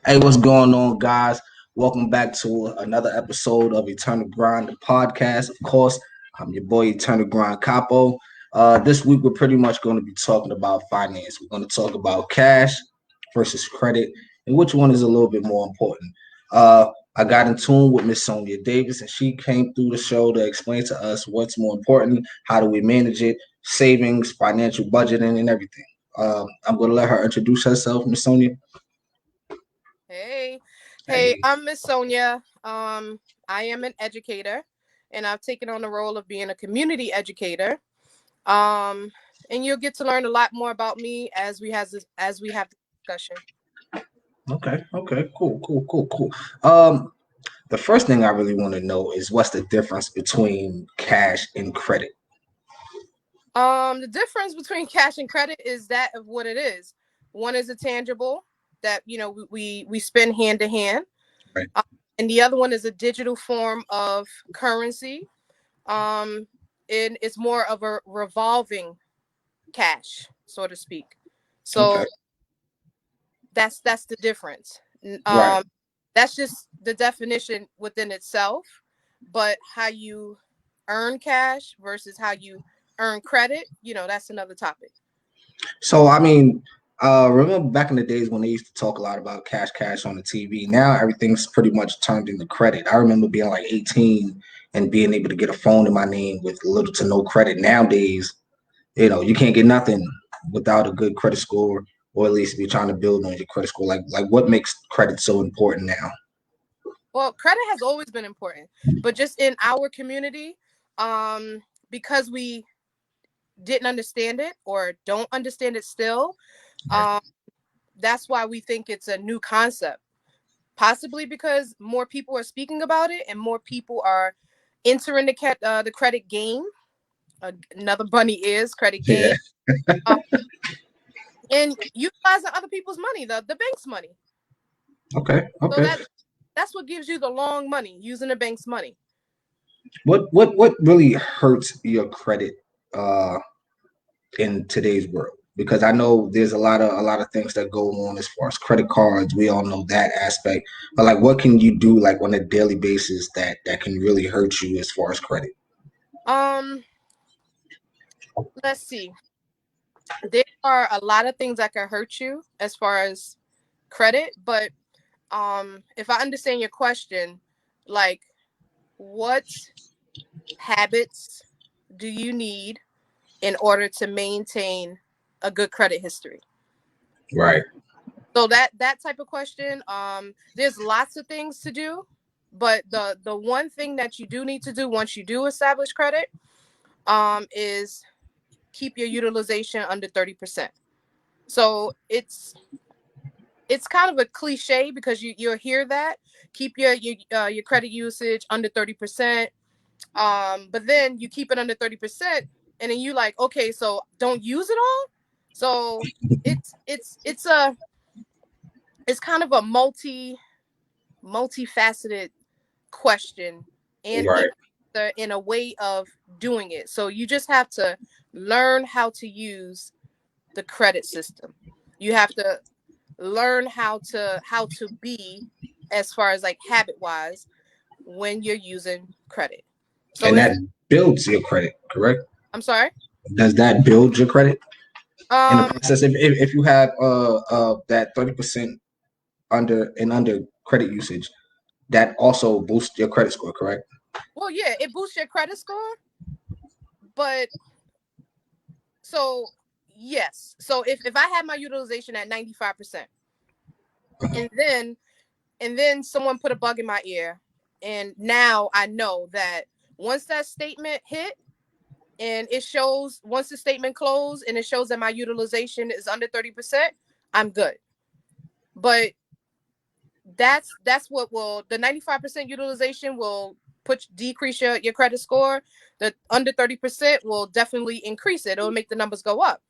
Hey, what's going on, guys? Welcome back to another episode of Eternal Grind, the podcast. Of course, I'm your boy, Eternal Grind Capo. This week, we're pretty much going to be talking about finance. We're going to talk about cash versus credit and which one is a little bit more important. I got in tune with Ms.Sonia Davis, and she came through the show to explain to us what's more important, how do we manage it, savings, financial budgeting, and everything. I'm going to let her introduce herself, Miss Sonia. Hey, hey, Hey. I'm Miss Sonia. I am an educator, and I've taken on the role of being a community educator. Um, and you'll get to learn a lot more about me as we have the discussion. Okay, cool. Um, the first thing I really want to know is what's the difference between cash and credit? The difference between cash and credit is that of what it is. One is a tangible that we spend hand to hand, Right. uh, and the other one is a digital form of currency. Um, and it's more of a revolving cash, so to speak. Okay. So that's the difference. Right. That's just the definition within itself. But how you earn cash versus how you earn credit, that's another topic. So I mean, remember back in the days when they used to talk a lot about cash on the TV. Now everything's pretty much turned into credit. I remember being like 18 and being able to get a phone in my name with little to no credit. Nowadays, you can't get nothing without a good credit score, or at least be trying to build on your credit score. Like what makes credit so important now? Well, credit has always been important, but just in our community, um, because we didn't understand it or don't understand it still, um, that's why we think it's a new concept. Possibly because more people are speaking about it and more people are entering the credit game. Another bunny is credit Yeah. game, uh, and utilizing other people's money, the bank's money. Okay. So Okay. that's what gives you the long money, using the bank's money. What really hurts your credit uh in today's world? Because I know there's a lot of things that go on as far as credit cards. We all know that aspect. But like what can you do like on a daily basis that can really hurt you as far as credit? Um, let's see. There are a lot of things that can hurt you as far as credit, but if I understand your question, like what habits do you need in order to maintain a good credit history? Right. So that type of question, there's lots of things to do, but the one thing that you do need to do once you do establish credit, is keep your utilization under 30%. So it's kind of a cliche because you'll hear that, keep your credit usage under 30%. But then you keep it under 30%, and then you like, okay, so don't use it all. So it's it's kind of a multifaceted question and Right. answer in a way of doing it. So you just have to learn how to use the credit system. You have to learn how to be, as far as like habit wise, when you're using credit. So And it's that builds your credit, correct? I'm sorry. Does that build your credit in the Um process? If you have that 30% under credit usage, that also boosts your credit score, correct? well, yeah, it boosts your credit score, but so yes. So if I had my utilization at 95%, and then someone put a bug in my ear, and now I know that once that statement hit, and it shows, once the statement closed and it shows that my utilization is under 30%, I'm good. But that's what will, the 95% utilization will decrease your credit score. The under 30% will definitely increase it. It'll make the numbers go up.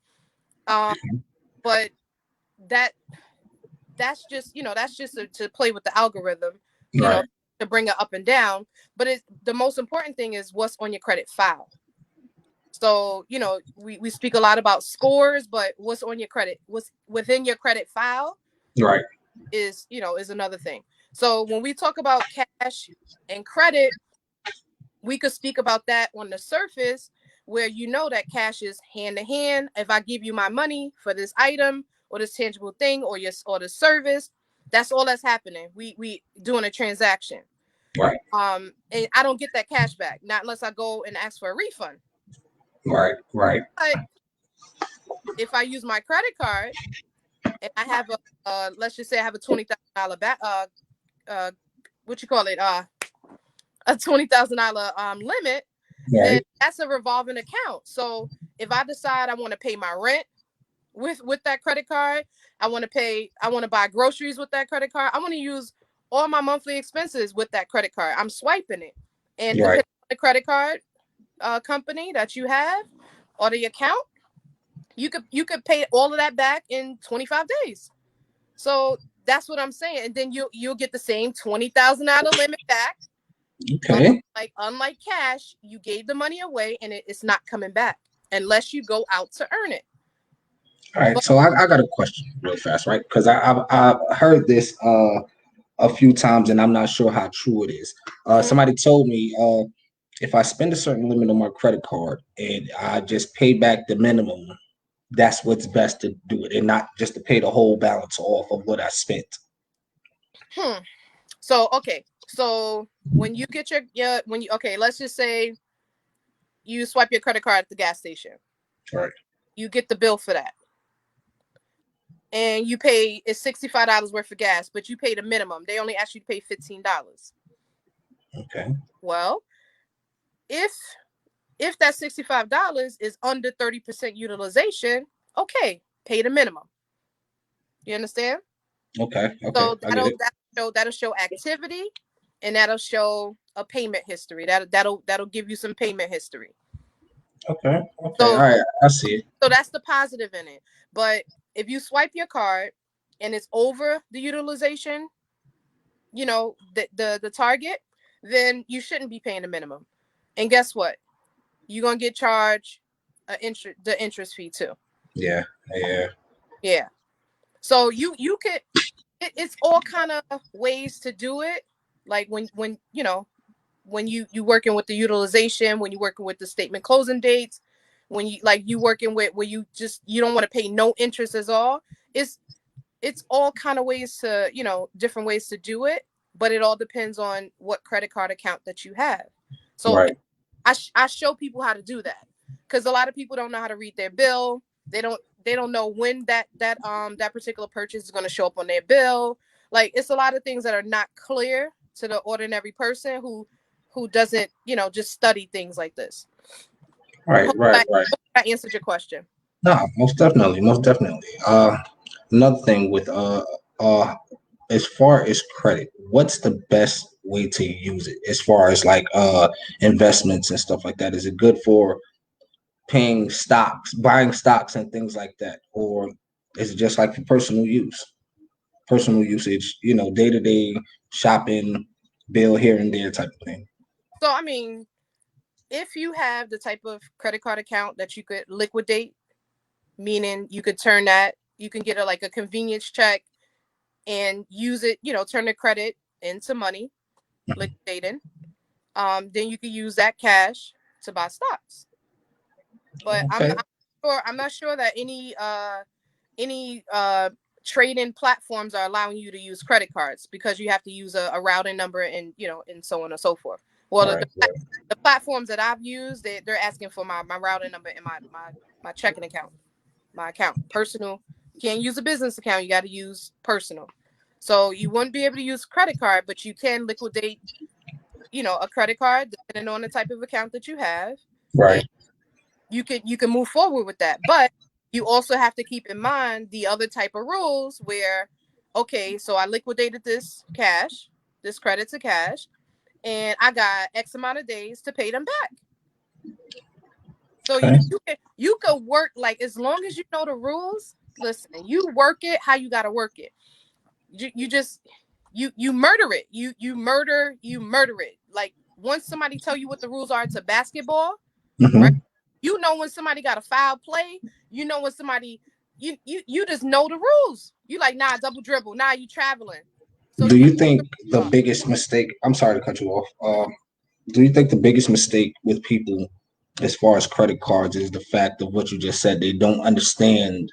Um, but that that's just to play with the algorithm, you know, Right. to bring it up and down. But the most important thing is what's on your credit file. So, we speak a lot about scores, but what's on your credit, what's within your credit file, Right. is another thing. So when we talk about cash and credit, we could speak about that on the surface, where that cash is hand to hand. If I give you my money for this item or this tangible thing or the service, that's all that's happening. We doing a transaction. Right. And I don't get that cash back, not unless I go and ask for a refund. Right. Right. But if I use my credit card and I have let's just say I have a $20,000 back, what you call it, a $20,000 limit, then Right. that's a revolving account. So if I decide I want to pay my rent with that credit card, I want to buy groceries with that credit card, I want to use all my monthly expenses with that credit card, I'm swiping it. And Right. depending on the credit card company that you have or the account, you could pay all of that back in 25 days. So that's what I'm saying. And then you'll get the same $20,000 limit back. Okay. Unlike cash, you gave the money away and it's not coming back unless you go out to earn it. All right. But So I got a question real fast, right? Because I've heard this a few times, and I'm not sure how true it is. Somebody told me if I spend a certain limit on my credit card and I just pay back the minimum, that's what's best to do it, and not just to pay the whole balance off of what I spent. So okay. So when you get let's just say you swipe your credit card at the gas station. Right. You get the bill for that. And you pay it's $65 worth of gas, but you pay the minimum. They only ask you to pay $15. Okay. Well, if that $65 is under 30% utilization, okay, pay the minimum. You understand? Okay. Okay. So I get it. that'll show activity, and that'll show a payment history. That'll give you some payment history. Okay. Okay. All So right. I see it. so that's the positive in it. But if you swipe your card and it's over the utilization, the target, then you shouldn't be paying the minimum. And guess what? You're gonna get charged the interest fee too. Yeah. Yeah. Yeah. So you could it's all kind of ways to do it. Like when you working with the utilization, when you working with the statement closing dates, when you working with where you don't want to pay no interest at all. It's all kind of ways to different ways to do it, but it all depends on what credit card account that you have. So Right. I show people how to do that, because a lot of people don't know how to read their bill. They don't know when that particular purchase is going to show up on their bill. Like, it's a lot of things that are not clear to the ordinary person who doesn't just study things like this. Right. Hope Right. I, Right. hope I answered your question. No, most definitely. Most definitely. Another thing with uh as far as credit, what's the best way to use it as far as like investments and stuff like that? Is it good for paying stocks, buying stocks and things like that? Or is it just like for personal use? Personal usage, day to day shopping, bill here and there type of thing. So I mean, if you have the type of credit card account that you could liquidate, meaning you could turn that, you can get a convenience check and use it, turn the credit into money, liquidating. Then you can use that cash to buy stocks. But Okay. I'm not sure that any trading platforms are allowing you to use credit cards, because you have to use a routing number and and so on and so forth. Well, All right. the platforms that I've used, they're asking for my routing number and my checking account, my account, personal. You can't use a business account. You got to use personal. So you wouldn't be able to use credit card, but you can liquidate, a credit card depending on the type of account that you have, Right. and you can move forward with that. But you also have to keep in mind the other type of rules where, okay, so I liquidated this credit to cash, and I got X amount of days to pay them back. So Okay. you could work, like, as long as you know the rules. Listen, you work it how you got to work it. You just you murder it. You murder it. Like, once somebody tell you what the rules are to basketball, right? Hmm. When somebody got a foul play. When somebody you just know the rules. You like, nah, double dribble. Nah, you traveling. So Do you you think the biggest mistake? I'm sorry to cut you off. Do you think the biggest mistake with people, as far as credit cards, is the fact of what you just said? They don't understand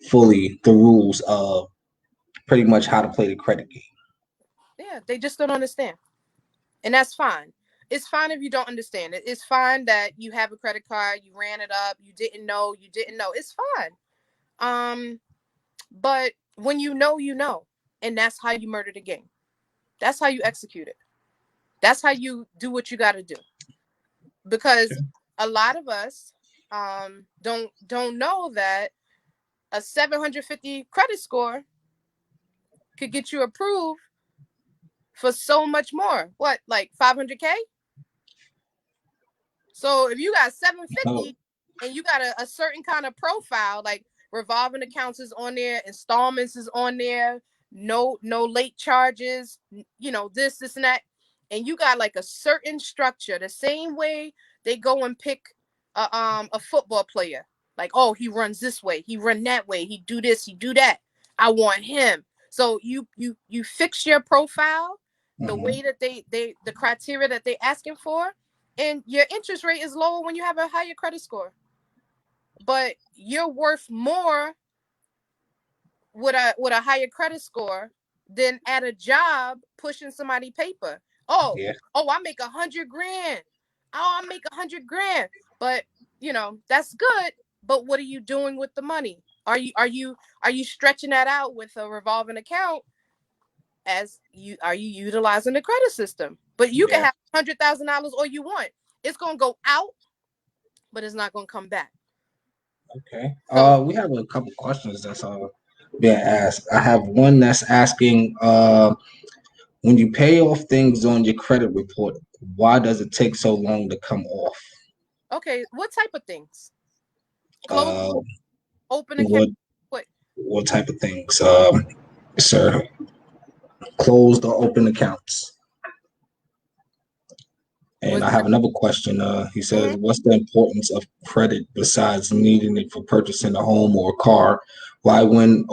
fully the rules of pretty much how to play the credit game. yeah, they just don't understand. And that's fine. It's fine if you don't understand it. It's fine that you have a credit card, you ran it up, you didn't know. It's fine. Um, but when you know, you know. And that's how you murder the game. That's how you execute it. That's how you do what you got to do. Because a lot of us don't know that a 750 credit score could get you approved for so much more. What, like 500K? So if you got So, 750 and you got a certain kind of profile, like revolving accounts is on there, installments is on there, no late charges, this and that, and you got like a certain structure, the same way they go and pick a football player. Like, oh, he runs this way, he run that way, he do this, he do that. I want him. So you fix your profile the mhm, way that the criteria that they asking for, and your interest rate is lower when you have a higher credit score. But you're worth more with a higher credit score than at a job pushing somebody paper. Oh, yeah, I make 100 grand. Oh, I make 100 grand. But that's good. But what are you doing with the money? Are you stretching that out with a revolving account? As you are you utilizing the credit system? But you can yeah. have $100,000 all you want. It's gonna go out, but it's not gonna come back. Okay. So We have a couple questions that's being asked. I have one that's asking, when you pay off things on your credit report, why does it take so long to come off? okay, what type of things? Close, Uh, open account. what What? what type of things, sir? Closed or open accounts? And Was I have another question. He says, mhm. what's the importance of credit besides needing it for purchasing a home or a car? Why when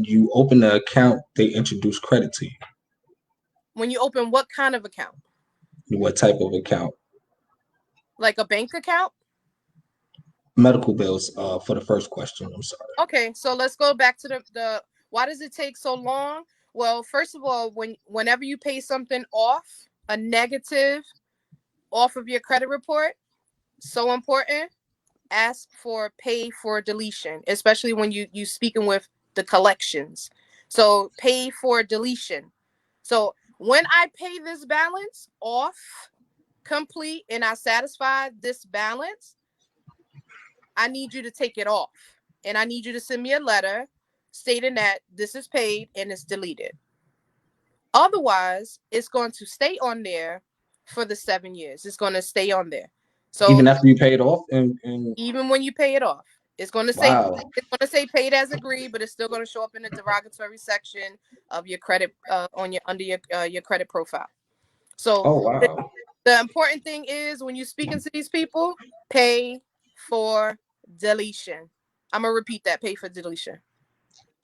you open the account they introduce credit to When you open what kind of account? you? What type of account? Like a bank account? Medical bills. For the first question, I'm sorry. Okay, so let's go back to the why does it take so long? Well, first of all, whenever you pay something off, a negative off of your credit report, so important. Ask for pay for deletion, especially when you speaking with the collections. So pay for deletion. So when I pay this balance off complete and I satisfy this balance, I need you to take it off. And I need you to send me a letter stating that this is paid and it's deleted. Otherwise, it's going to stay on there for the 7 years. It's going to stay on there. So Even after you pay it off, and even when you pay it off, it's going to say wow. paid as agreed, but it's still going to show up in the derogatory section of your credit on your under your credit profile. So Oh the, wow. the important thing is when you're speaking to these people, pay for deletion. I'm gonna repeat that: pay for deletion.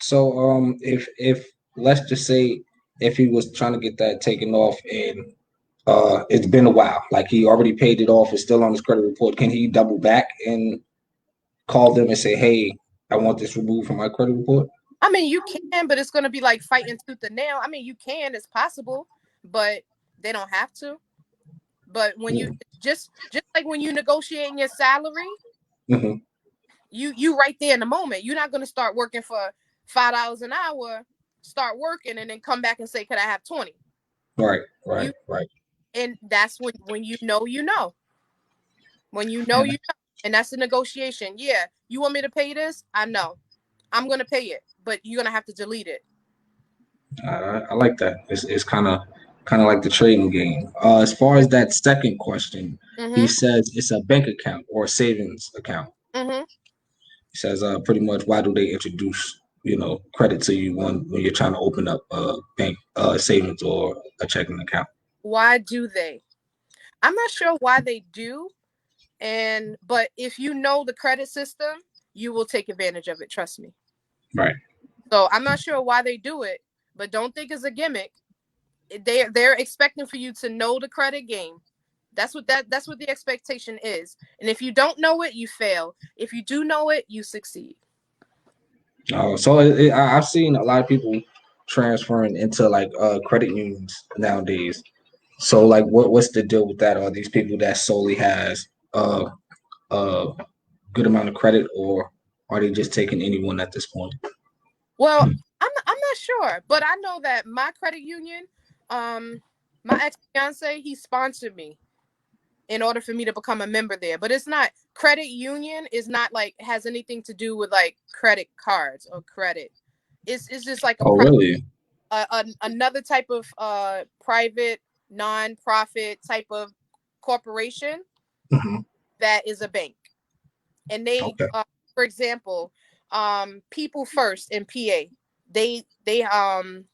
So if let's just say if he was trying to get that taken off and it's been a while, like he already paid it off, it's still on his credit report, can he double back and call them and say, hey, I want this removed from my credit report? I mean, you can, but it's gonna be like fighting tooth and nail. I mean, you can, it's possible, but they don't have to. But when you just like when you negotiating your salary, Mm-hmm. you right there in the moment. You're not gonna start working for $5 an hour, start working, and then come back and say, "Could I have 20?" Right, right, You right. and that's when you know you know. When you know And you know, and that's the negotiation. Yeah, you want me to pay this? I know. I'm gonna pay it, but you're gonna have to delete it. I like that. It's kind of like the trading game. As far as that second question, he Mm-hmm. says it's a bank account or a savings account. Mm-hmm. He says pretty much why do they introduce credit to you when you're trying to open up a bank savings or a checking account? Why do they? I'm not sure why they do. But if you know the credit system, you will take advantage of it. Trust me. Right. So I'm not sure why they do it, but don't think it's a gimmick. They're expecting for you to know the credit game. That's what the expectation is. And if you don't know it, you fail. If you do know it, you succeed. Oh, so I've seen a lot of people transferring into like credit unions nowadays. So like, what's the deal with that? Are these people that solely has a good amount of credit, or are they just taking anyone at this point? Well, I'm not sure, but I know that my credit union, um, my ex fiance, he sponsored me in order for me to become a member there. But it's not credit union is not like has anything to do with like credit cards or credit. It's just like Oh, really? another type of private non-profit type of corporation Hmm. that is a bank. And they Okay. for example, People First in PA, they they um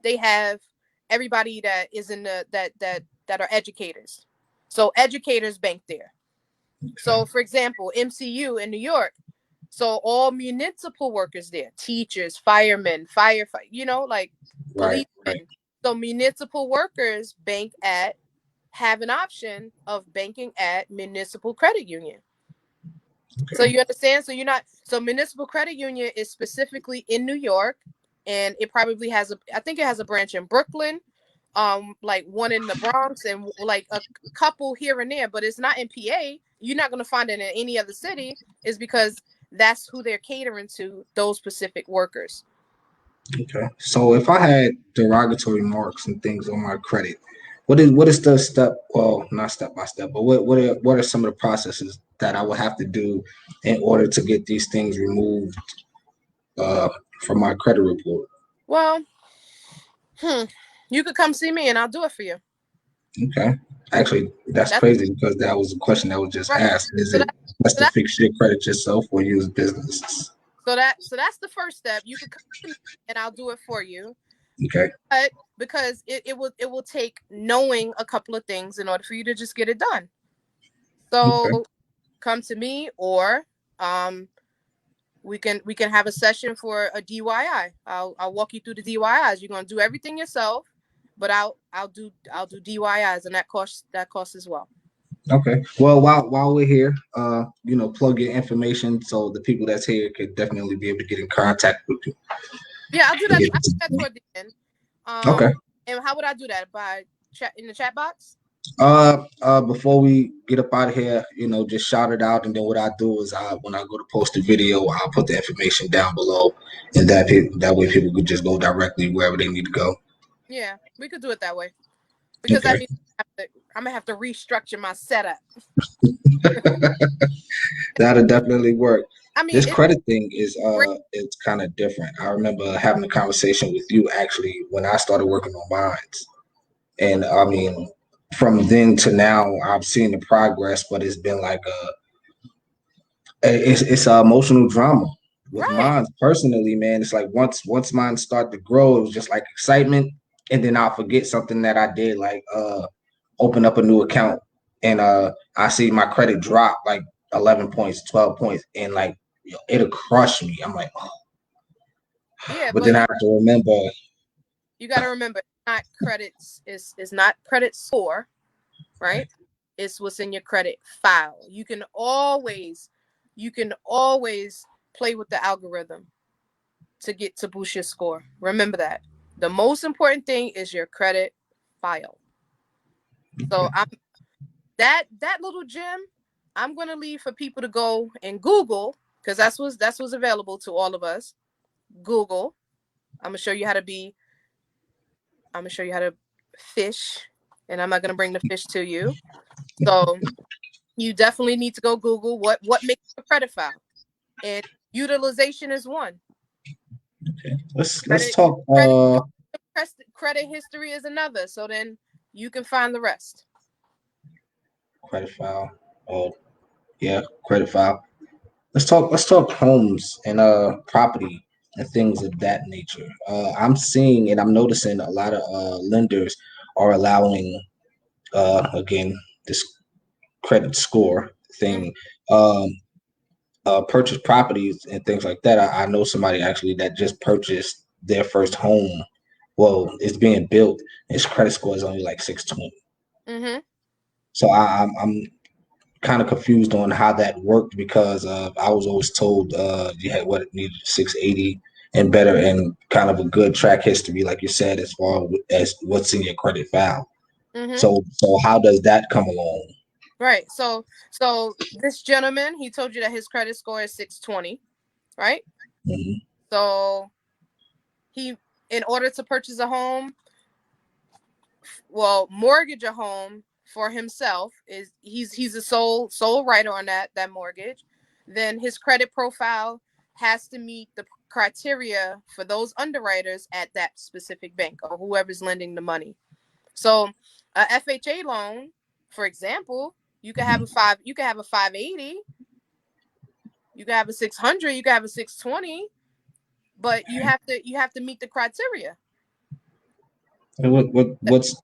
they have everybody that is in that are educators. So educators bank there. So for example, MCU in New York, so all municipal workers there, teachers, firemen, firefight, like Right. Right. policemen. So municipal workers have an option of banking at municipal credit union. So Okay. you understand? So municipal credit union is specifically in New York, and it probably I think it has a branch in Brooklyn, like one in the Bronx, and like a couple here and there, but it's not in PA. You're not going to find it in any other city, is because that's who they're catering to, those specific workers. Okay. So if I had derogatory marks and things on my credit, what is the step? Well, not step by step, but what are some of the processes that I would have to do in order to get these things removed uh, from my credit report? Well, you could come see me and I'll do it for you. Okay. Actually, that's That's crazy because that was a question that was just right. asked. Is So it that best so to that fix your credit yourself or use businesses? so that's the first step. You could come to me and I'll do it for you. Okay. But because it will take knowing a couple of things in order for you to just get it done. Okay. So come to me, or um we can have a session for a DIY. I'll walk you through the DIYs. You're gonna do everything yourself, but I'll do DIYs, and that costs as well. Okay. Well, while we're here, plug your information so the people that's here could definitely be able to get in contact with you. Yeah, I'll do And that. get I'll do that toward the end. Okay. And how would I do that? By chat in the chat box? Before we get up out of here, just shout it out, and then what I do is when I go to post a video, I'll put the information down below, and that way people could just go directly wherever they need to go. Yeah, we could do it that way, because that Okay. means I'm gonna have to restructure my setup. That'll definitely work. I mean, This it's credit thing is great, it's kind of different. I remember having a conversation with you actually when I started working on mines. And I mean, from then to now, I've seen the progress, but it's been like it's a emotional drama with right? mine personally, man. It's like once mine start to grow, it was just like excitement, and then I'll forget something that I did, like open up a new account, and I see my credit drop like 11 points, 12 points, and like it'll crush me. I'm like, oh. Yeah, But but then I have to remember, you got to remember, not credits is not credit score, right? It's what's in your credit file. You can always play with the algorithm to boost your score. Remember that. The most important thing is your credit file. So that little gem, I'm gonna leave for people to go and Google, because that's what's available to all of us. Google. I'm gonna show you how to be. I'm gonna show you how to fish, and I'm not gonna bring the fish to you. So you definitely need to go Google what makes a credit file, and utilization is one. let's Credit talk credit credit history is another. So then you can find the rest. credit file. Oh yeah, credit file. Let's talk homes and property and things of that nature. I'm seeing and I'm noticing a lot of lenders are allowing again this credit score Mhm. thing. Um, purchase properties and things like that. I know somebody actually that just purchased their first home. Well, it's being built. His credit score is only like 620. Mm-hmm. So I'm kind of confused on how that worked because I was always told you had what it needed 680 and better and kind of a good track history, like you said, as far as what's in your credit file. Mm-hmm. So how does that come along? Right. So this gentleman, he told you that his credit score is 620, right? Mm-hmm. So he, in order to purchase a home, well, mortgage a home for himself, is he's a sole writer on that mortgage. Then his credit profile has to meet the criteria for those underwriters at that specific bank or whoever's lending the money. So a FHA loan, for example, you could have a 580, you could have a 600, you could have a 620, but you have to meet the criteria. And what's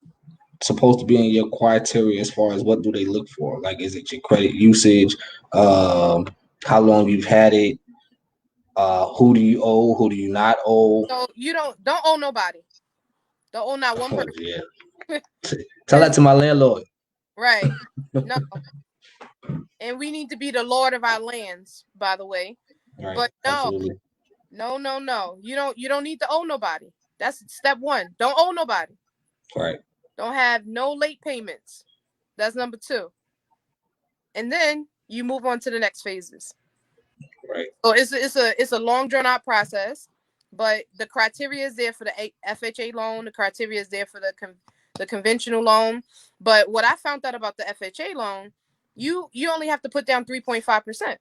supposed to be in your criteria as far as what do they look for? Like, is it your credit usage? Um, how long you've had it? Who do you owe? Who do you not owe? So you don't owe nobody. Don't owe not one Oh person. yeah, tell that Just to my landlord. right. No. And we need to be the lord of our lands, by the way. Right, But no, absolutely. no. You don't need to owe nobody. That's step one. Don't owe nobody. Right, Don't have no late payments. That's number two. And then you move on to the next phases. right, So it's a long drawn out process, but the criteria is there for the FHA loan. The criteria is there for the conventional loan. But what I found out about the FHA loan, you only have to put down 3.5%.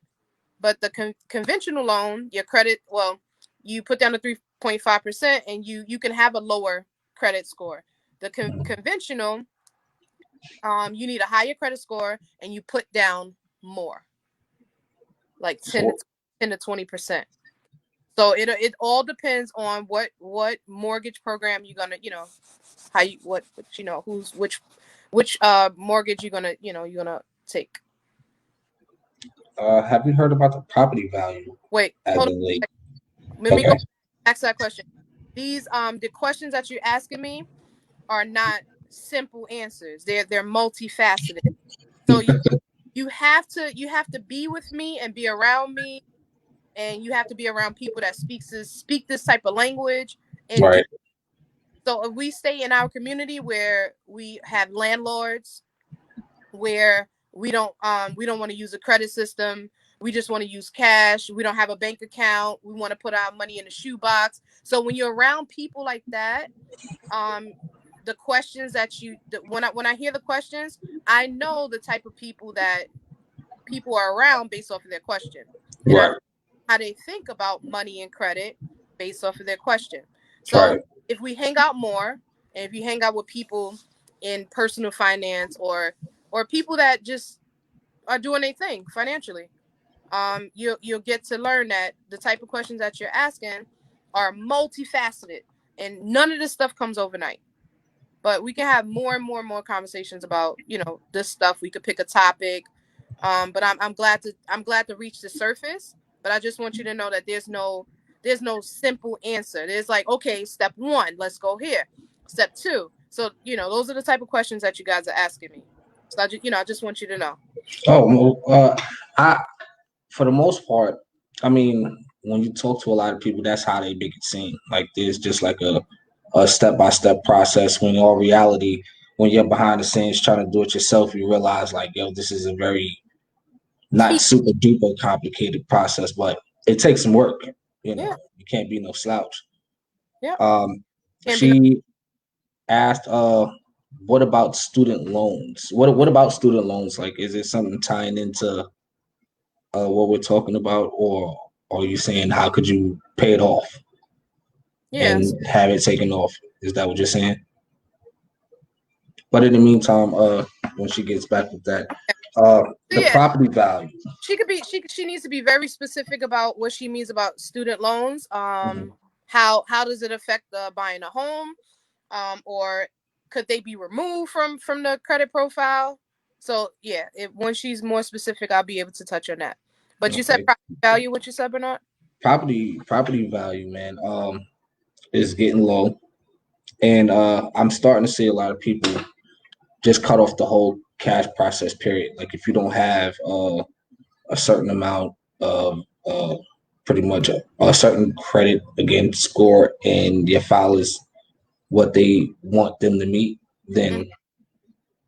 But the conventional loan, your credit, well, you put down the 3.5% and you can have a lower credit score. The conventional, you need a higher credit score and you put down more, like 10 to so 20%. So it all depends on what mortgage program you're gonna, how you what who's which mortgage you're gonna take. have you heard about the property value Wait, as hold of late? on. Let me go Okay, ask that question. These the questions that you're asking me are not simple answers. They're multifaceted. So you have to be with me and be around me, and you have to be around people that speak this type of language and do. right, So if we stay in our community where we have landlords, where we don't want to use a credit system, we just want to use cash, we don't have a bank account, we want to put our money in a shoebox. So when you're around people like that, um the questions that when I hear the questions, I know the type of people that people are around based off of their question. And I right, how they think about money and credit based off of their question. So right, if we hang out more, and if you hang out with people in personal finance or people that just are doing their thing financially, you'll get to learn that the type of questions that you're asking are multifaceted, and none of this stuff comes overnight. But we can have more and more and more conversations about this stuff. We could pick a topic. But I'm glad to reach the surface. But I just want you to know that there's no simple answer. There's like, okay, step one, let's go here. Step two. So those are the type of questions that you guys are asking me. So I just want you to know. Oh, well, I for the most part, I mean, when you talk to a lot of people, that's how they make it seem. Like there's just like a step by step process. When in all reality, when you're behind the scenes trying to do it yourself, you realize like, yo, this is a very not super duper complicated process, but it takes some work. You know, Yeah, you can't be no slouch. yeah. Um, Can't be no. she asked, what about student loans? What about student loans? Like, is it something tying into what we're talking about, or are you saying how could you pay it off Yes. and have it taken off? Is that what you're saying? But in the meantime, when she gets back with that, So the yeah, property value. she needs to be very specific about what she means about student loans. Mhm. How does it affect buying a home? Or could they be removed from the credit profile? So yeah, when she's more specific, I'll be able to touch on that. But you said Okay. value what you said, Bernard? Property value, man, is getting low, and I'm starting to see a lot of people just cut off the whole cash process period. Like if you don't have a certain amount of pretty much a certain credit again score and your file is what they want them to meet, Mm.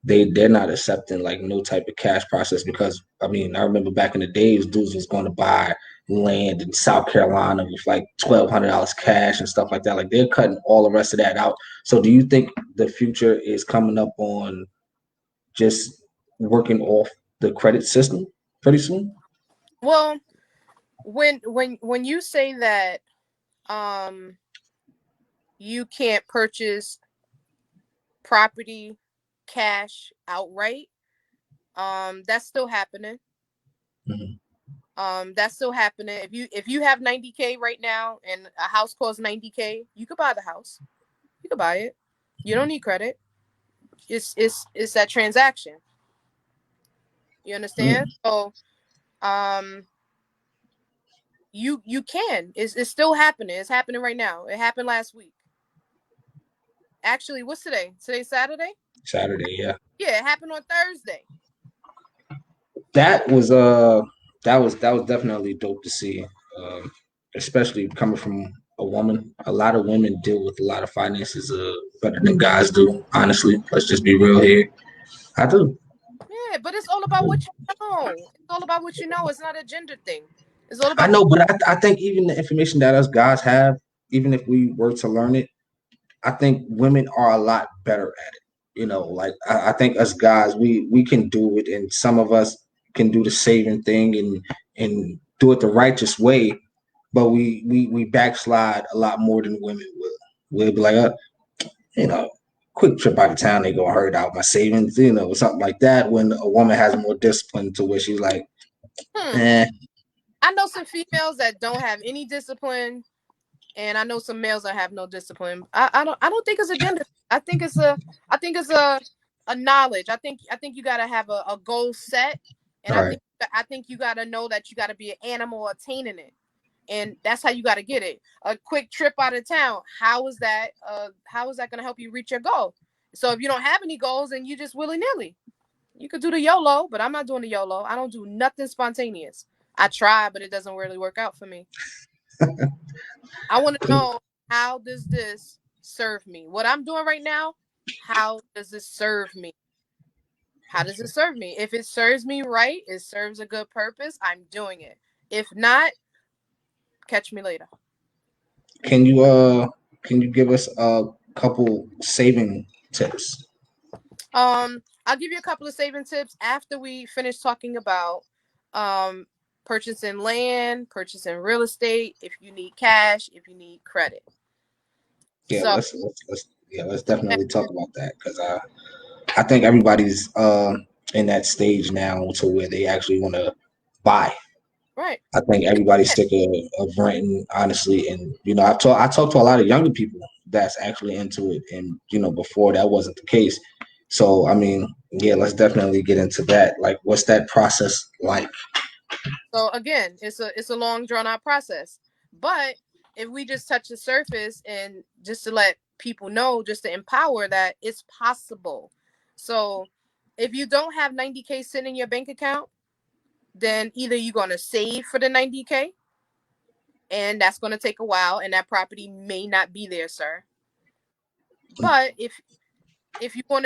then they're not accepting like no type of cash process because I mean I remember back in the days dudes was going to buy land in South Carolina with like $1,200 cash and stuff like that. Like they're cutting all the rest of that out. So do you think the future is coming up on just working off the credit system pretty soon? Well, when you say that um you can't purchase property cash outright, that's still happening. Mhm. That's still happening. If you have 90K right now and a house costs 90K, you could buy the house. You could buy it. You don't need credit. It's that transaction. You understand? Mm. So um you can. It's still happening. It's happening right now. It happened last week. Actually, what's today? Today's Saturday? Saturday, yeah. Yeah, it happened on Thursday. That was that was definitely dope to see, um, especially coming from a woman. A lot of women deal with a lot of finances better than guys do. Honestly, let's just be real here. I do. Yeah, but it's all about what you know. It's all about what you know. It's not a gender thing. It's all I about what know, but I think even the information that us guys have, even if we were to learn it, I think women are a lot better at it. You know, like I think us guys, we can do it, and some of us can do the saving thing and do it the righteous way, but we backslide a lot more than women will. We'll be like, you know, quick trip out of town, they gonna hurt out my savings, you know, something like that. When a woman has more discipline to where she's like, hmm. eh, I know some females that don't have any discipline, and I know some males that have no discipline. I don't think it's a gender. I think it's a I think it's a knowledge. I think you gotta have a goal set, and all right. I think you gotta know that you gotta be an animal attaining it, and that's how you gotta get it. A quick trip out of town. How is that gonna help you reach your goal? So if you don't have any goals and you just willy nilly, you could do the YOLO, but I'm not doing the YOLO. I don't do nothing spontaneous. I try, but it doesn't really work out for me. I want to know, how does this serve me? What I'm doing right now, how does this serve me? How does it serve me? If it serves me right, it serves a good purpose, I'm doing it. If not, catch me later. Can you give us a couple saving tips? I'll give you a couple of saving tips after we finish talking about um purchasing land, purchasing real estate, if you need cash, if you need credit. Yeah, So let's definitely talk about that because I think everybody's in that stage now to where they actually want to buy. right. I think everybody's sick of renting, honestly. And you know, I talked to a lot of younger people that's actually into it, and you know, before that wasn't the case. So I mean, yeah, let's definitely get into that. Like, what's that process like? So again, it's a long drawn out process. But if we just touch the surface and just to let people know, just to empower that it's possible. So if you don't have 90K sitting in your bank account, then either you're going to save for the 90K, and that's going to take a while, and that property may not be there, sir. But if you want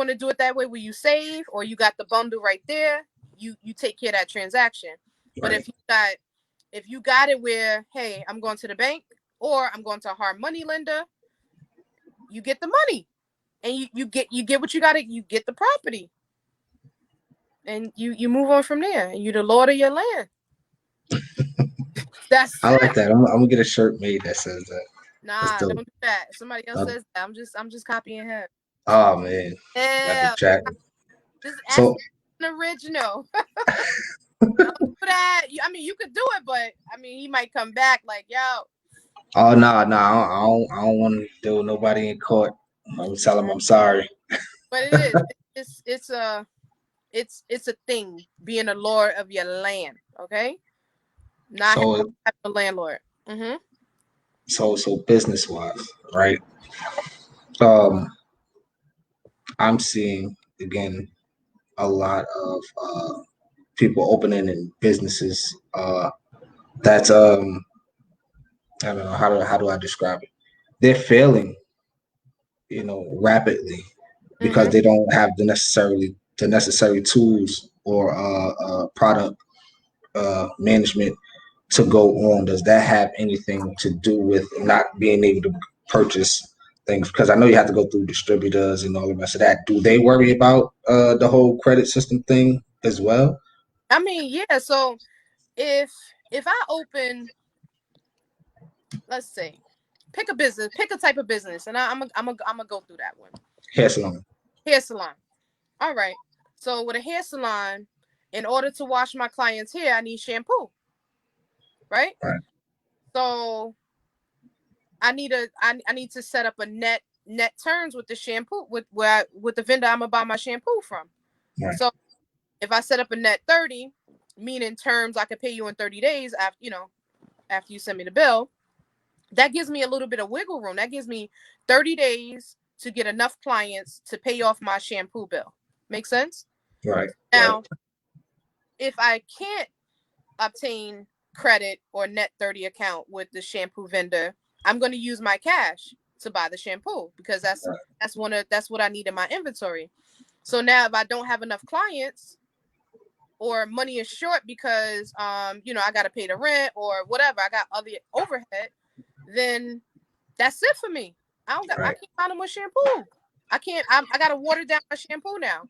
to do it that way where you save, or you got the bundle right there, you take care of that transaction. But Right. if you got it where, hey, I'm going to the bank or I'm going to a hard money lender, you get the money, and you get what you got to, you get the property, and you move on from there, and you're the lord of your land. That's I like it. that. I'm gonna get a shirt made that says that. That's Nah, dope. don't do that. If somebody else Uh, says that, I'm just copying him. oh man, got the Yeah, jack. just ask So me an original. Don't do that. I mean, you could do it, but I mean, he might come back like, yo. oh no, no, I don't want to deal with nobody in court. I'm Yeah, tell them I'm sorry. but it is. It's a thing, being a lord of your land. Okay. Not So having a landlord. Mm-hmm. so business wise, right? Um, I'm seeing again a lot of people opening in businesses. That's I don't know how do I describe it? They're failing, rapidly because Mm-hmm. they don't have the necessary tools or product management to go on. Does that have anything to do with not being able to purchase things? Because I know you have to go through distributors and all the rest of that. Do they worry about the whole credit system thing as well? I mean, yeah. So if I open, let's say, pick a business, pick a type of business, and I'm gonna go through that one. Hair salon. Hair salon. All right. So with a hair salon, in order to wash my client's hair, I need shampoo, right? Right. So I need to set up a net terms with the shampoo with the vendor I'm gonna buy my shampoo from. Right. So if I set up a net 30, meaning terms I could pay you in 30 days after you send me the bill, that gives me a little bit of wiggle room. That gives me 30 days to get enough clients to pay off my shampoo bill. Make sense? Right. Right. Now, if I can't obtain credit or net 30 account with the shampoo vendor, I'm going to use my cash to buy the shampoo because Right. that's what I need in my inventory. So now if I don't have enough clients or money is short because I got to pay the rent or whatever, I got other overhead, then that's it for me. I Right. can't find them with shampoo. I got to water down my shampoo now.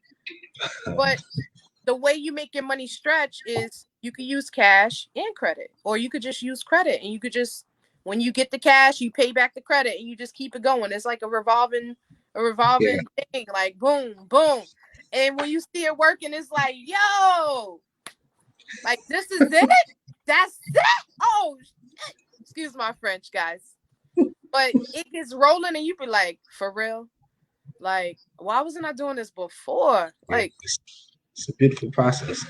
But the way you make your money stretch is you could use cash and credit, or you could just use credit and you could just, when you get the cash, you pay back the credit and you just keep it going. It's like a Yeah. revolving thing, like boom, boom. And when you see it working, it's like, yo, like this is it. That's it. Oh, excuse my French, guys. But it gets rolling and you be like, for real? Like, why wasn't I doing this before? Yeah. Like, It's a beautiful process. It's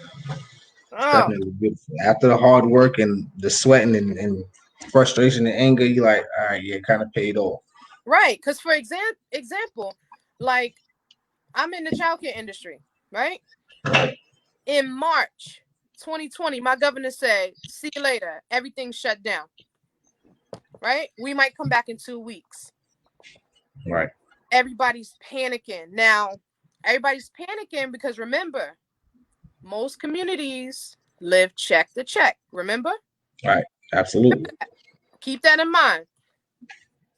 oh, definitely beautiful. After the hard work and the sweating and frustration and anger, you're like, all right, yeah, kind of paid off. right. Because for example, like I'm in the childcare industry, right? In March 2020, my governor said, see you later. Everything's shut down, right? We might come back in 2 weeks. Right. Everybody's panicking. Now, everybody's panicking because remember, most communities live check to check. Remember? Right. Absolutely. Keep that in mind.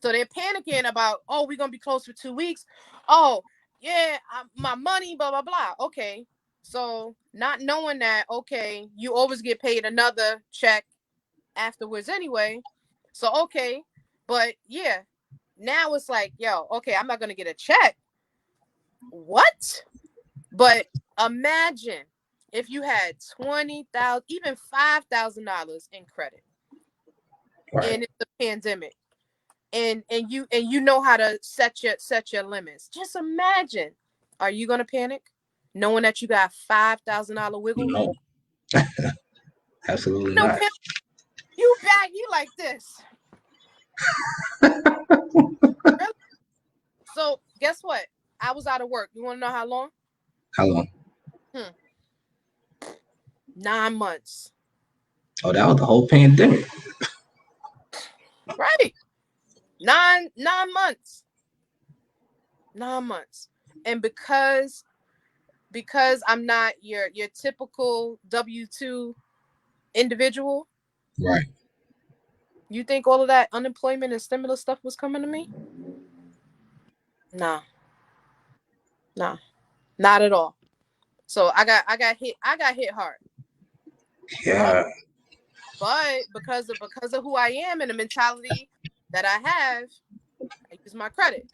So they're panicking about, oh, we're gonna be closed for 2 weeks. Oh, yeah, my money, blah blah blah. Okay, so not knowing that, okay, you always get paid another check afterwards anyway. So okay, but yeah, now it's like, yo, okay, I'm not gonna get a check. What? But imagine if you had 20,000, even $5,000 in credit, Right. and it's a pandemic. And you know how to set your limits. Just imagine. Are you gonna panic? Knowing that you got $5,000 wiggle room? No, absolutely No not. panic. You back, you like this. Really? So guess what? I was out of work. You wanna know how long? How long? Hmm. 9 months. Oh, that was the whole pandemic. Right. Nine months. 9 months. And because I'm not your typical W-2 individual, Right. you think all of that unemployment and stimulus stuff was coming to me? Nah, nah, not at all. So I got hit hard. But Yeah. because of who I am and the mentality that I have, I use my credit.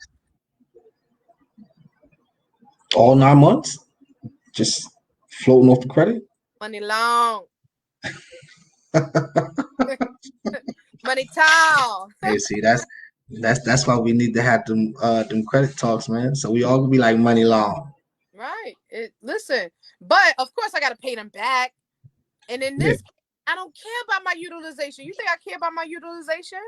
All 9 months, just floating off the credit. Money long. Money tall. Hey, see, that's why we need to have them credit talks, man. So we all gonna be like money long. Right. Listen, but of course I gotta pay them back. And in Yeah. this I don't care about my utilization. You think I care about my utilization?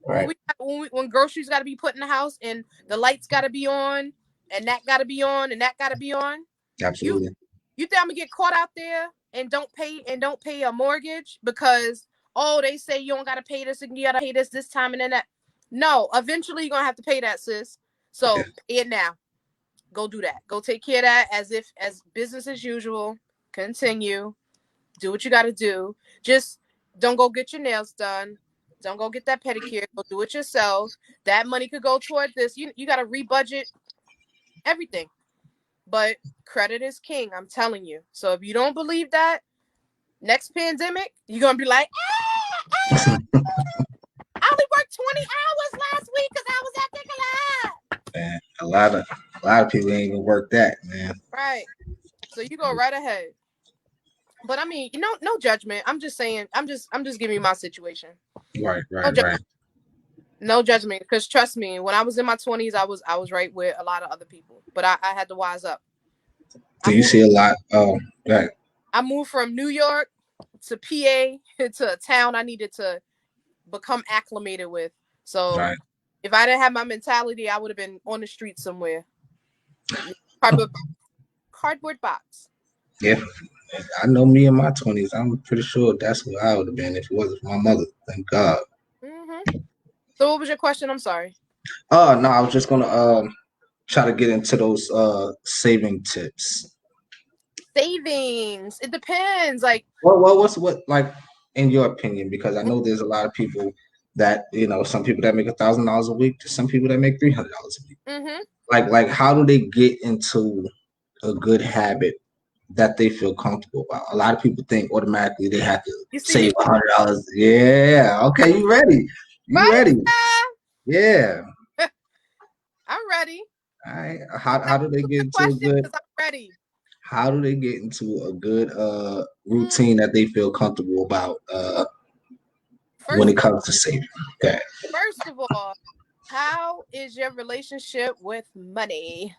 Right. When groceries got to be put in the house and the lights got to be on and that got to be on and that got to be on. You Absolutely. you think I'm gonna get caught out there and don't pay a mortgage because they say you don't gotta pay this and you gotta pay this time and then that. No, eventually you're gonna have to pay that, sis. Yeah. So pay it now. Go do that. Go take care of that as business as usual. Continue. Do what you gotta do. Just don't go get your nails done. Don't go get that pedicure. Go do it yourself. That money could go toward this. You gotta rebudget everything. But credit is king, I'm telling you. So if you don't believe that, next pandemic, you're gonna be like, I only worked 20 hours last week because I was at the club. Man, a lot of people ain't even work that, man. Right. So you go right ahead. But I mean, no judgment. I'm just saying, I'm just giving you my situation. Right, No right, right. judgment. No judgment. Because trust me, when I was in my 20s, I was right with a lot of other people. But I had to wise up. Do you see a lot? Oh, right. I moved from New York to PA to a town I needed to become acclimated with. So Right. if I didn't have my mentality, I would have been on the street somewhere. Cardboard box. Yeah. I know me in my 20s. I'm pretty sure that's where I would have been if it wasn't for my mother. Thank God. Mm-hmm. So what was your question? I'm sorry. No, I was just gonna try to get into those saving tips. Savings. It depends. Like, What like in your opinion? Because I know there's a lot of people that some people that make $1,000 a week to some people that make $300 a week. mm-hmm. Like how do they get into a good habit that they feel comfortable about? A lot of people think automatically they have to You see me? save $100. Yeah, okay, you ready? You Right? ready? Yeah. I'm ready. All right. Just How ask do they a get good into a question good because I'm ready. how do they get into a good Mm. routine that they feel comfortable about when it First, comes to saving? Okay. first of all, how is your relationship with money?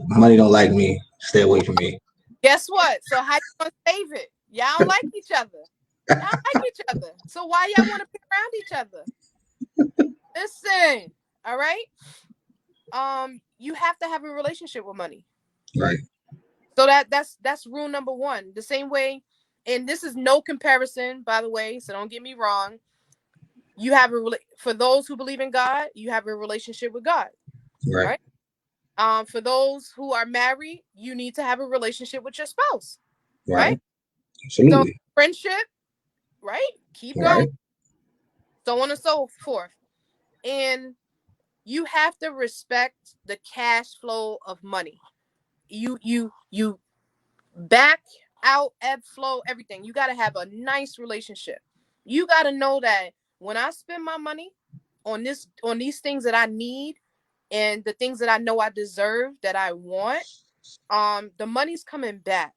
Money don't like me. Stay away from me. Guess what? So how you gonna save it? Y'all don't like each other. Y'all like each other. So why y'all want to be around each other? Listen, all right. You have to have a relationship with money. Right. So that's rule number one. The same way, and this is no comparison, by the way. So don't get me wrong. You have for those who believe in God, you have a relationship with God, Right. right? For those who are married, you need to have a relationship with your spouse, right? Right. So Absolutely. friendship, right? Keep going, Right. so on and so forth. And you have to respect the cash flow of money. You back out, ebb flow, everything. You got to have a nice relationship. You got to know that when I spend my money on these things that I need and the things that I know I deserve, that I want, the money's coming back.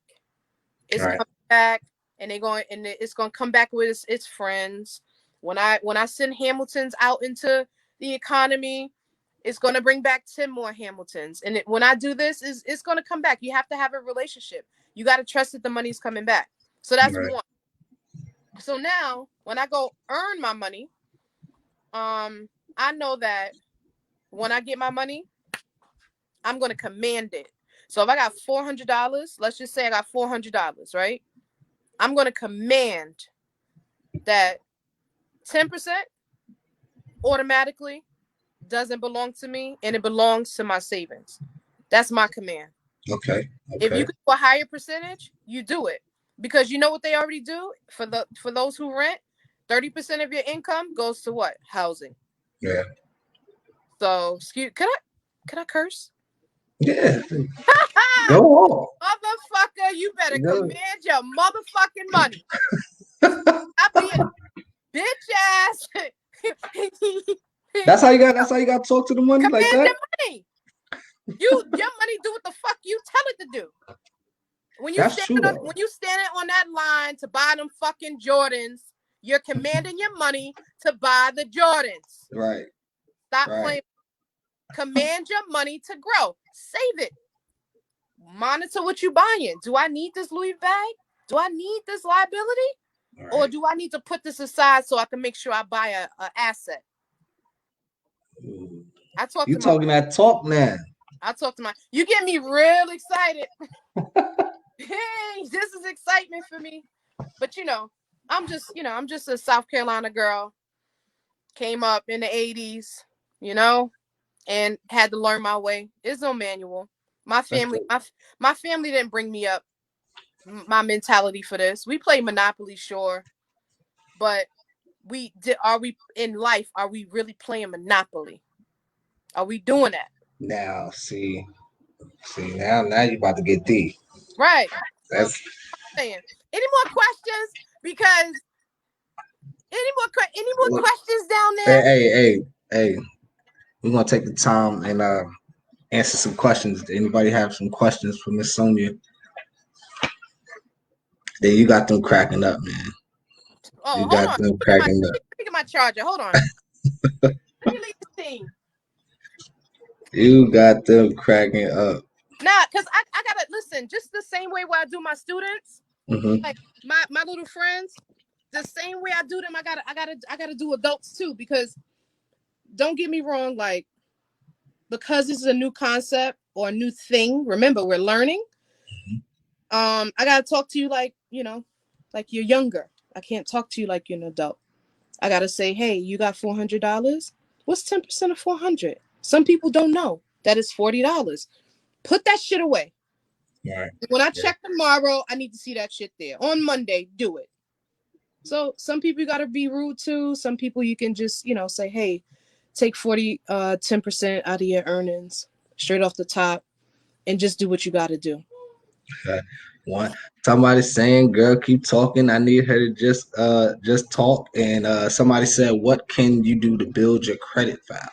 It's Right. coming back, and it's going to come back with its friends. When I send Hamiltons out into the economy, it's going to bring back 10 more Hamiltons. And when I do this, it's going to come back. You have to have a relationship. You got to trust that the money's coming back. So that's Right. one. So now when I go earn my money, I know that when I get my money, I'm going to command it. So if I got $400, let's just say I got $400, right? I'm going to command that 10% automatically doesn't belong to me and it belongs to my savings. That's my command. Okay. If you Okay. can do a higher percentage, you do it. Because you know what they already do for those who rent, 30% of your income goes to what? Housing. Yeah. So, excuse, can I curse? Yeah. Go on. Motherfucker, you better Go. command your motherfucking money. Stop being bitch ass. That's how you got to talk to the money like Command that. your money. Your money do what the fuck you tell it to do. That's true though. When you standing on that line to buy them fucking Jordans, you're commanding your money to buy the Jordans. Right. Stop Right. playing. Command your money to grow. Save it. Monitor what you buying. Do I need this Louis bag? Do I need this liability? All or right. do I need to put this aside so I can make sure I buy a asset? Ooh. I talk You to my talking that talk now? you get me real excited. Hey, this is excitement for me. But I'm just a South Carolina girl. Came up in the 80s, and had to learn my way. There's no manual. My That's family, dope. my family didn't bring me up my mentality for this. We play Monopoly, sure, but are we in life? Are we really playing Monopoly? Are we doing that? Now, see, now you about to get deep. Right. So That's saying, any more questions? Because any more questions down hey, there? hey. We're gonna take the time and answer some questions. Does anybody have some questions for Miss Sonia? Then you got them cracking up, man. Oh, You hold got on. them cracking up. Let me get my charger. Hold on. Let me leave the scene. You got them cracking up. Nah, cause I gotta listen. Just the same way where I do my students, Hmm. like my little friends, the same way I do them. I gotta do adults too. Because don't get me wrong, like because this is a new concept or a new thing. Remember, we're learning. I gotta talk to you like like you're younger. I can't talk to you like you're an adult. I gotta say, hey, you got $400. What's 10% of 400? Some people don't know that is $40. Put that shit away. All right. When I Yeah. check tomorrow, I need to see that shit there. On Monday, do it. So some people you gotta be rude to. Some people you can just, say, hey, take 10% out of your earnings straight off the top and just do what you gotta do. Okay. One somebody saying, "Girl, keep talking. I need her to just talk." And somebody said, "What can you do to build your credit file?"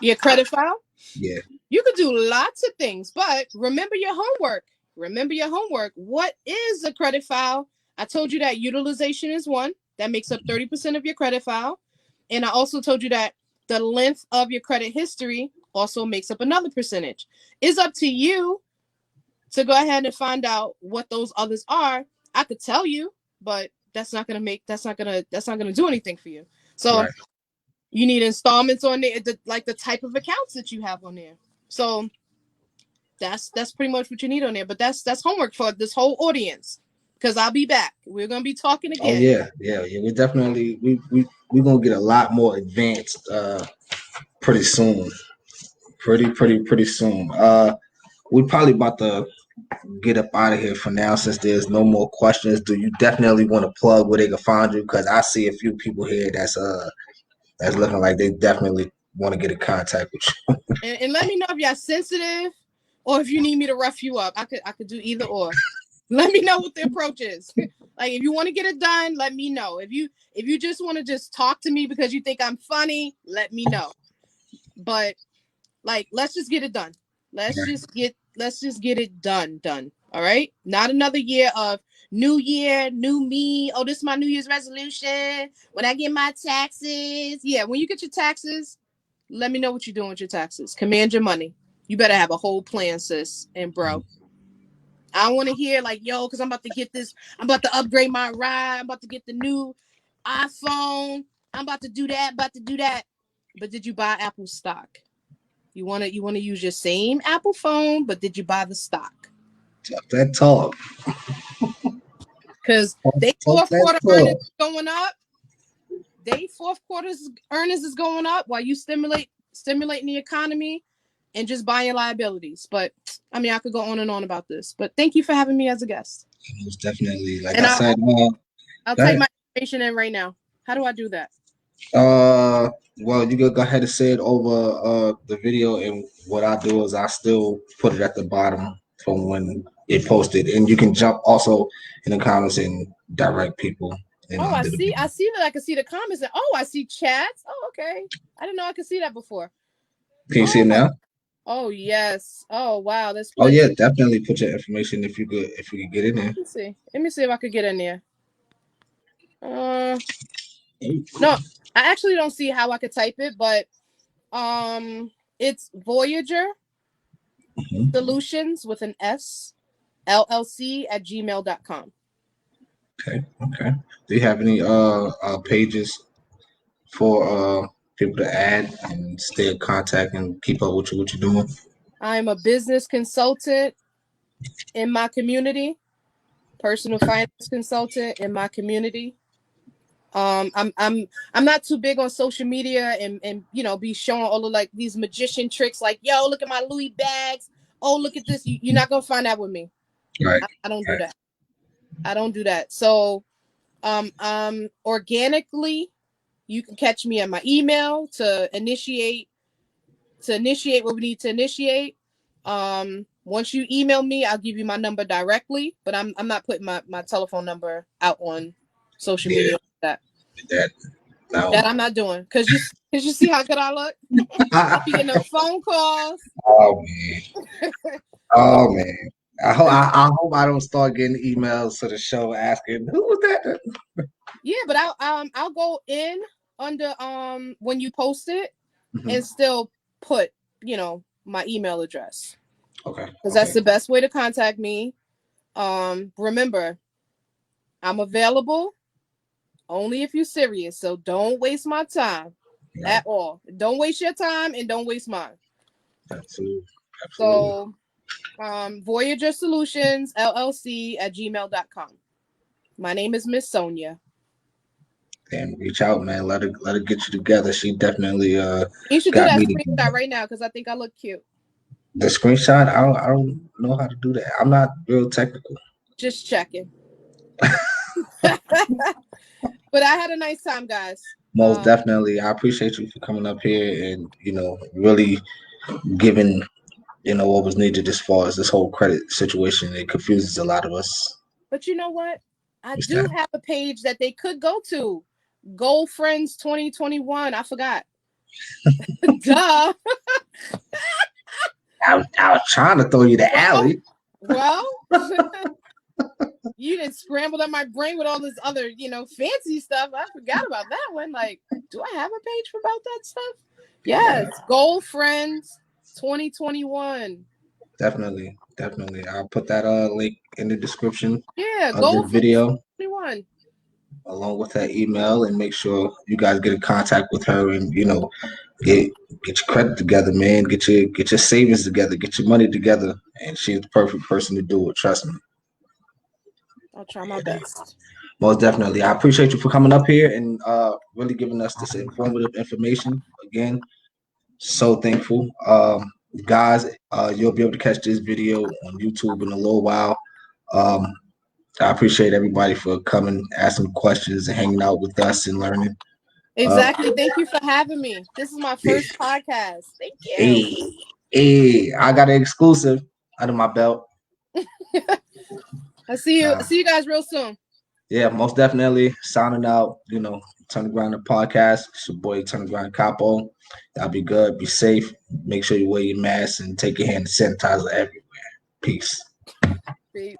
Your credit file? Yeah. You could do lots of things, but remember your homework. Remember your homework. What is a credit file? I told you that utilization is one. That makes up 30% of your credit file. And I also told you that the length of your credit history also makes up another percentage. It's up to you to go ahead and find out what those others are. I could tell you, but that's not gonna do anything for you. So Right. you need installments on there, like the type of accounts that you have on there. So that's pretty much what you need on there. But that's homework for this whole audience. Because I'll be back. We're gonna be talking Oh again. yeah. We definitely we gonna get a lot more advanced pretty soon. Pretty soon. We probably about to get up out of here for now since there's no more questions. Do you definitely want to plug where they can find you? Because I see a few people here that's looking like they definitely want to get in contact with you. And let me know if you're sensitive or if you need me to rough you up. I could do either or. Let me know what the approach is. Like if you want to get it done, let me know. If you just want to just talk to me because you think I'm funny, let me know. But like let's just get it done. Let's just get it done. All right? Not another year of new year, new me. Oh, this is my New Year's resolution. When I get my taxes. Yeah, when you get your taxes, let me know what you're doing with your taxes. Command your money. You better have a whole plan, sis and bro. I don't want to hear like, yo, because I'm about to get this. I'm about to upgrade my ride. I'm about to get the new iPhone. I'm about to do that. About to do that. But did you buy Apple stock? You wanna use your same Apple phone, but did you buy the stock? Talk that talk. Because they Talk fourth that quarter earnings talk. is going up. They fourth quarter's earnings is going up while you stimulating the economy and just buying liabilities. But I mean, I could go on and on about this. But thank you for having me as a guest. Most definitely. Like And I I'll said, I'll go type ahead. my information in right now. How do I do that? Uh, well, you can go ahead and say it over the video, and what I do is I still put it at the bottom from when it posted, and you can jump also in the comments and direct people and Oh, I under the see. I video. see that I can see the comments. And, oh, I see chats. Oh, okay. I didn't know I could see that before. Can you see Oh, it now? oh yes. Oh wow. There's Oh yeah, plenty. definitely put your information if you could get in there. Let me see. Let me see if I could get in there. No, I actually don't see how I could type it, but it's Voyager Mhm. Solutions with an S LLC at gmail.com. Okay. Okay. Do you have any pages for people to add and stay in contact and keep up with what you're doing? I'm a business consultant in my community, personal finance consultant in my community. I'm not too big on social media and be showing all of like these magician tricks like, yo, look at my Louis bags. Oh, look at this. You're not gonna find that with me. Right. I don't do Right. that. I don't do that. So organically, you can catch me at my email to initiate what we need to initiate. Once you email me, I'll give you my number directly, but I'm not putting my telephone number out on social Yeah. media like that. That now. That I'm not doing because you see how good I look. I'll be getting them phone calls. Oh man. Oh man. I hope I don't start getting emails to the show asking who was that? Yeah, but I'll go in under when you post it Mhm. and still put my email address Okay. because that's Okay. the best way to contact me. Remember, I'm available only if you're serious, so don't waste my time Right. at all. Don't waste your time and don't waste mine. Absolutely. Absolutely. So Voyager Solutions LLC at gmail.com. My name is Ms.Sonia. And reach out, man. Let her get you together. She definitely You should do got that me screenshot together. right now because I think I look cute. The screenshot, I don't know how to do that. I'm not real technical. Just checking. But I had a nice time, guys. Most definitely. I appreciate you for coming up here and, really giving, what was needed as far as this whole credit situation. It confuses a lot of us. But you know what? I What's do that? have a page that they could go to. Gold Friends 2021. I forgot. Duh. I was trying to throw you the Well, alley. well, you didn't scramble up my brain with all this other, fancy stuff. I forgot about that one. Like, do I have a page about that stuff? Yeah, Yes. Gold Friends 2021. definitely. Definitely. I'll put that link in the description Yeah, of this Gold Friends video 2021. along with her email and make sure you guys get in contact with her and get get your credit together, man. Get your savings together, get your money together. And she's the perfect person to do it, trust me. I'll try my best. Most definitely. I appreciate you for coming up here and really giving us this informative information. Again, so thankful. Guys, you'll be able to catch this video on YouTube in a little while. Um, I appreciate everybody for coming, asking questions, and hanging out with us and learning. Uh, Exactly. Thank you for having me. This is my first podcast. Thank you. hey, hey, I got an exclusive under my belt. I see you. Uh, See you guys real soon. yeah, most definitely. Signing out, Turn the Grind the podcast. It's your boy Turn the Grind Capo. Y'all be good, be safe. Make sure you wear your mask and take your hand sanitizer everywhere. Peace. Peace.